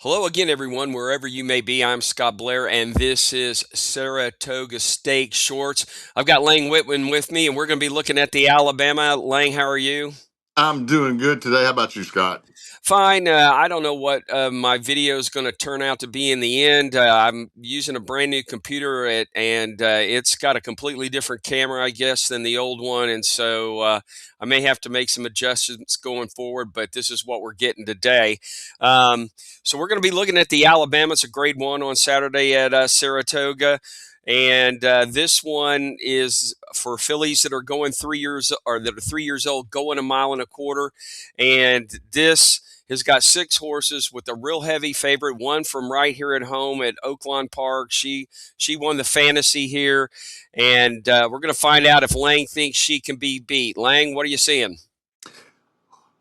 Hello again, everyone, wherever you may be. I'm Scott Blair, and this is Saratoga Steak Shorts. I've got Lang Whitman with me, and we're going to be looking at the Alabama. Lang, how are you? I'm doing good today. How about you, Scott? Fine. I don't know what my video is going to turn out to be in the end. I'm using a brand new computer, and it's got a completely different camera, I guess, than the old one. And so I may have to make some adjustments going forward, but this is what we're getting today. Um, so we're going to be looking at the Alabama. It's a grade one on Saturday at Saratoga. And this one is for fillies that are going 3 years or that are 3 years old, going a mile and a quarter. And this has got six horses with a real heavy favorite, one from right here at home at Oaklawn Park. She won the fantasy here, and we're going to find out if Lang thinks she can be beat. Lang, what are you seeing?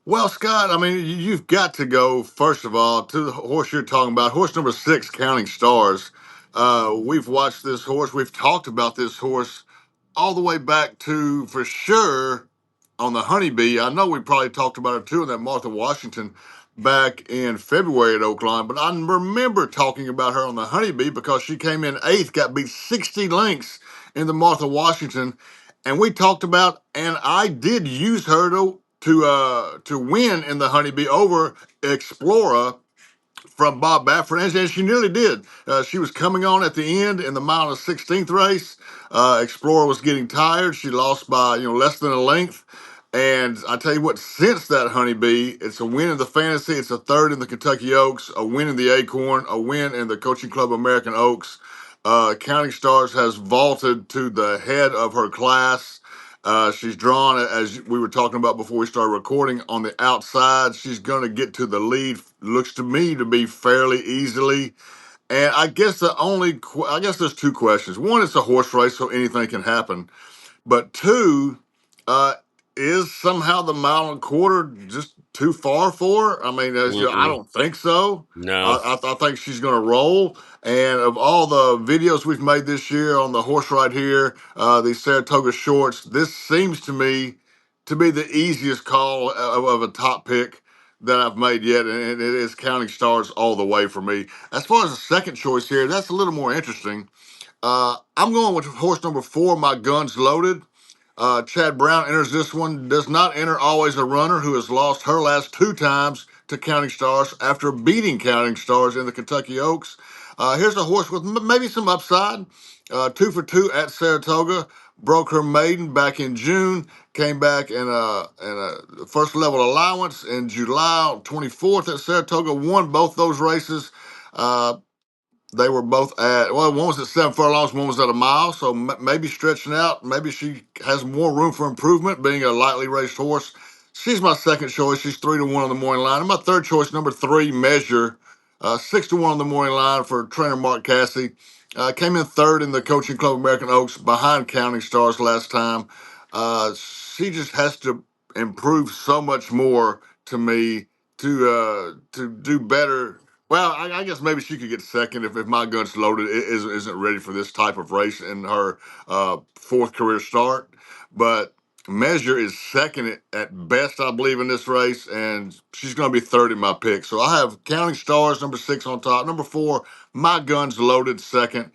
Well, Scott, I mean, you've got to go, first of all, to the horse you're talking about, horse number six, Counting Stars. We've watched this horse. We've talked about this horse all the way back to, for sure, on the Honeybee. I know we probably talked about it too in that Martha Washington back in February at Oakland, but I remember talking about her on the Honeybee because she came in eighth, got beat 60 lengths in the Martha Washington, and we talked about, and I did use her to win in the Honeybee over Explorer from Bob Baffert, and she nearly did. She was coming on at the end in the mile and 16th race. Explorer was getting tired. She lost by less than a length. And I tell you what, since that Honeybee, it's a win in the Fantasy, it's a third in the Kentucky Oaks, a win in the Acorn, a win in the Coaching Club American Oaks. Counting Stars has vaulted to the head of her class. She's drawn, as we were talking about before we started recording, on the outside. She's going to get to the lead. Looks to me to be fairly easily. And I guess I guess there's two questions. One, it's a horse race, so anything can happen. But two, uh, is somehow the mile and a quarter just too far for her? I mean, I Mm-mm. don't think so. No. I think she's going to roll. And of all the videos we've made this year on the horse right here, these Saratoga shorts, this seems to me to be the easiest call of a top pick that I've made yet, and it is Counting Stars all the way for me. As far as the second choice here, that's a little more interesting. I'm going with horse number four, My Gun's Loaded. Chad Brown enters this one, does not enter always a runner who has lost her last two times to Counting Stars after beating Counting Stars in the Kentucky Oaks. Here's a horse with maybe some upside. Two for two at Saratoga. Broke her maiden back in June. Came back in a first level allowance in July 24th at Saratoga. Won both those races. Uh, they were both at, well, one was at 7 furlongs, one was at a mile, so maybe stretching out. Maybe she has more room for improvement being a lightly raced horse. She's my second choice. She's 3-1 on the morning line. And my third choice, number three, Measure, 6-1 on the morning line for trainer Mark Cassey. Came in third in the Coaching Club American Oaks behind Counting Stars last time. She just has to improve so much more to me to do better. Well, I guess maybe she could get second if My Gun's Loaded isn't ready for this type of race in her fourth career start. But Measure is second at best, I believe, in this race, and she's going to be third in my pick. So I have Counting Stars, number six on top. Number four, My Gun's Loaded, second.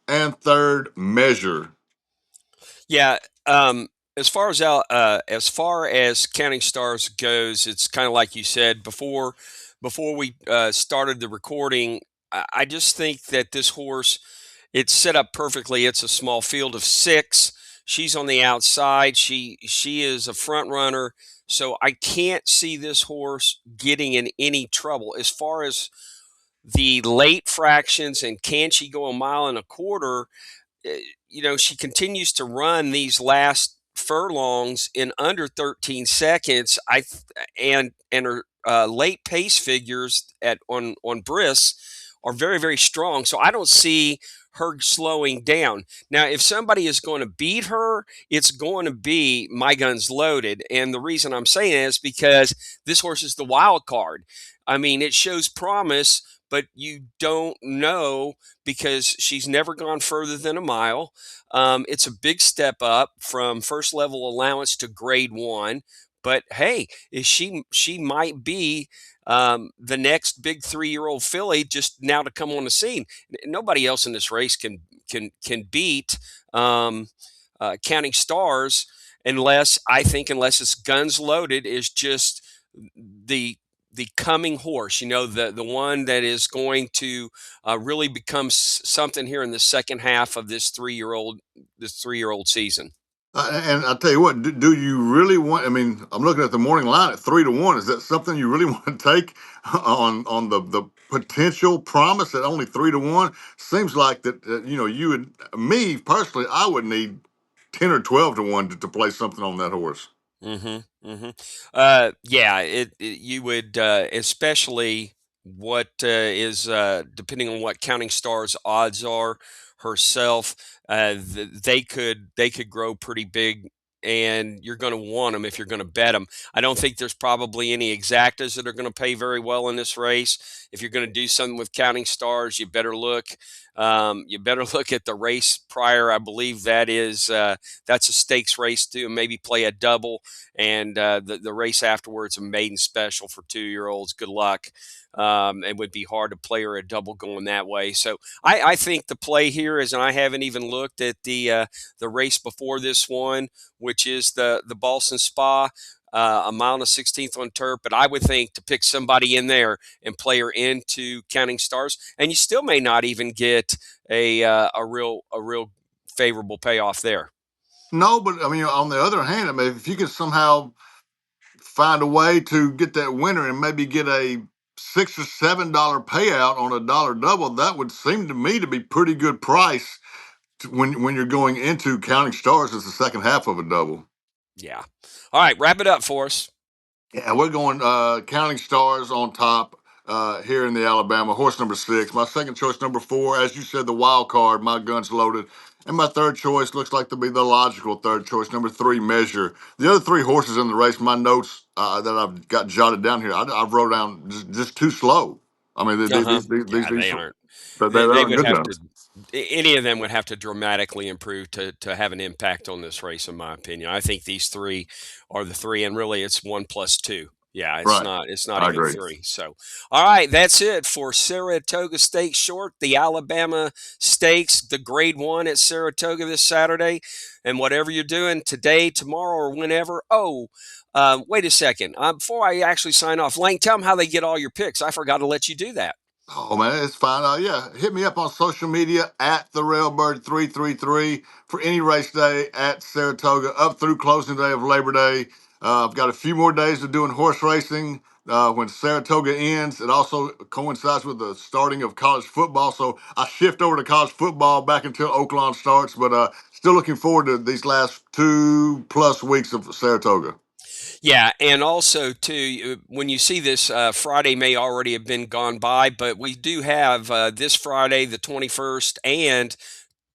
And third, Measure. Yeah. As far as Counting Stars goes, it's kind of like you said before we started the recording. I just think that this horse, it's set up perfectly. It's a small field of six. She's on the outside. She is a front runner, so I can't see this horse getting in any trouble. As far as the late fractions and can she go a mile and a quarter, eh, she continues to run these last furlongs in under 13 seconds. And her late pace figures at on Brisk are very, very strong. So I don't see her slowing down. Now, if somebody is going to beat her, it's going to be My Gun's Loaded. And the reason I'm saying it is because this horse is the wild card. I mean, it shows promise, but you don't know because she's never gone further than a mile. It's a big step up from first level allowance to grade one. But hey, is she might be the next big 3-year-old filly just now to come on the scene. Nobody else in this race can beat um, Counting Stars unless I think unless it's guns loaded is just the the coming horse, the one that is going to really become something here in the second half of this 3-year old season. And I'll tell you what, do you really want? I mean, I'm looking at the morning line at 3-1. Is that something you really want to take on the potential promise at only 3-1? Seems like that, you and me personally, I would need 10 or 12-1 to play something on that horse. Yeah, you would, especially what is depending on what Counting Stars odds are herself. They could grow pretty big, and you're going to want them if you're going to bet them. I don't think there's probably any exactas that are going to pay very well in this race. If you're going to do something with Counting Stars, you better look. You better look at the race prior. I believe that's a stakes race too, and maybe play a double and the race afterwards a maiden special for 2-year-olds. Good luck. It would be hard to play her a double going that way. So I think the play here is, and I haven't even looked at the race before this one, which is the Boston Spa. A mile and a 16th on turf, but I would think to pick somebody in there and play her into Counting Stars, and you still may not even get a real favorable payoff there. No, but I mean, on the other hand, I mean, if you could somehow find a way to get that winner and maybe get a $6 or $7 payout on a dollar double, that would seem to me to be pretty good price when you're going into Counting Stars as the second half of a double. Yeah. All right, wrap it up for us. Yeah, we're going Counting Stars on top here in the Alabama. Horse number 6. My second choice, number 4. As you said, the wild card. My gun's loaded. And my third choice looks like to be the logical third choice, number 3, Measure. The other 3 horses in the race, my notes that I've got jotted down here, I've wrote down just too slow. I mean, Uh-huh. Yeah, they aren't. they They aren't would good have enough. to any of them would have to dramatically improve to have an impact on this race, in my opinion. I think these 3 are the 3, and really it's 1 plus 2. Yeah, Right. it's not I even agree. 3. So, all right, that's it for Saratoga Stakes Short, the Alabama Stakes, the Grade 1 at Saratoga this Saturday. And whatever you're doing today, tomorrow, or whenever. Oh, wait a second. Before I actually sign off, Lane, tell them how they get all your picks. I forgot to let you do that. Oh man, it's fine. Yeah, hit me up on social media at the Railbird 333 for any race day at Saratoga up through closing day of Labor Day. I've got a few more days of doing horse racing. When Saratoga ends, it also coincides with the starting of college football. So I shift over to college football back until Oakland starts. But still looking forward to these last 2+ weeks of Saratoga. Yeah, and also too, when you see this, Friday may already have been gone by, but we do have this Friday, the 21st, and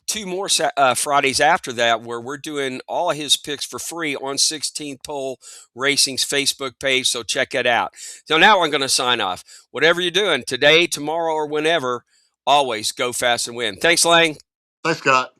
2 more Fridays after that, where we're doing all of his picks for free on 16th Pole Racing's Facebook page. So check it out. So now I'm going to sign off. Whatever you're doing today, tomorrow, or whenever, always go fast and win. Thanks, Lang. Thanks, Scott.